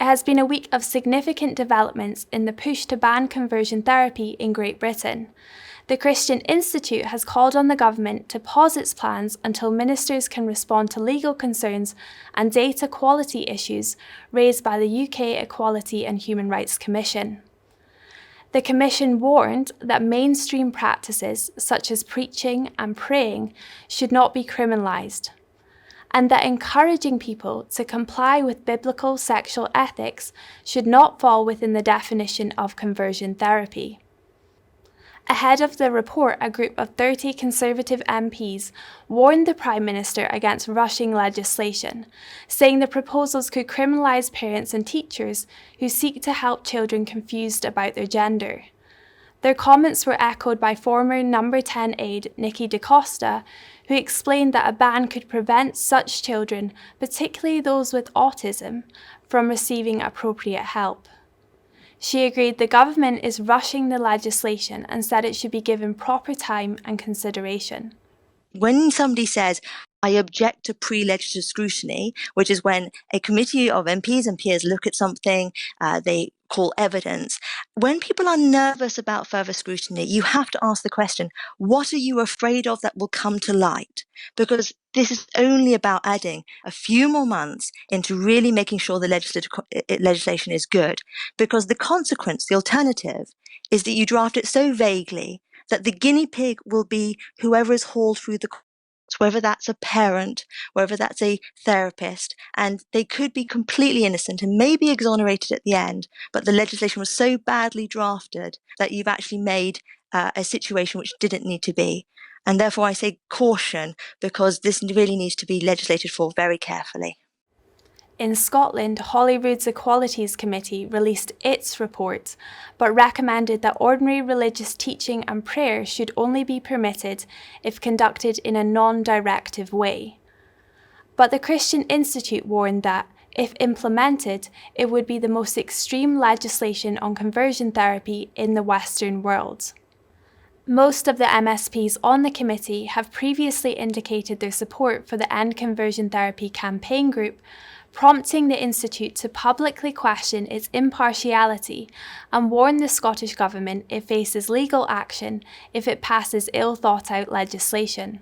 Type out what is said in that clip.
has been a week of significant developments in the push to ban conversion therapy in Great Britain. The Christian Institute has called on the government to pause its plans until ministers can respond to legal concerns and data quality issues raised by the UK Equality and Human Rights Commission. The Commission warned that mainstream practices such as preaching and praying should not be criminalised, and that encouraging people to comply with biblical sexual ethics should not fall within the definition of conversion therapy. Ahead of the report, a group of 30 Conservative MPs warned the Prime Minister against rushing legislation, saying the proposals could criminalise parents and teachers who seek to help children confused about their gender. Their comments were echoed by former Number 10 aide Nikki DaCosta, who explained that a ban could prevent such children, particularly those with autism, from receiving appropriate help. She agreed the government is rushing the legislation and said it should be given proper time and consideration. When somebody says, I object to pre-legislative scrutiny, which is when a committee of MPs and peers look at something, they call evidence. When people are nervous about further scrutiny, you have to ask the question, what are you afraid of that will come to light? Because this is only about adding a few more months into really making sure the legislation is good. Because the consequence, the alternative, is that you draft it so vaguely that the guinea pig will be whoever is hauled through the courts, whether that's a parent, whether that's a therapist, and they could be completely innocent and maybe exonerated at the end, but the legislation was so badly drafted that you've actually made a situation which didn't need to be. And therefore I say caution, because this really needs to be legislated for very carefully. In Scotland, Holyrood's Equalities Committee released its report, but recommended that ordinary religious teaching and prayer should only be permitted if conducted in a non-directive way. But the Christian Institute warned that, if implemented, it would be the most extreme legislation on conversion therapy in the Western world. Most of the MSPs on the committee have previously indicated their support for the End Conversion Therapy campaign group, prompting the Institute to publicly question its impartiality and warn the Scottish Government it faces legal action if it passes ill-thought-out legislation.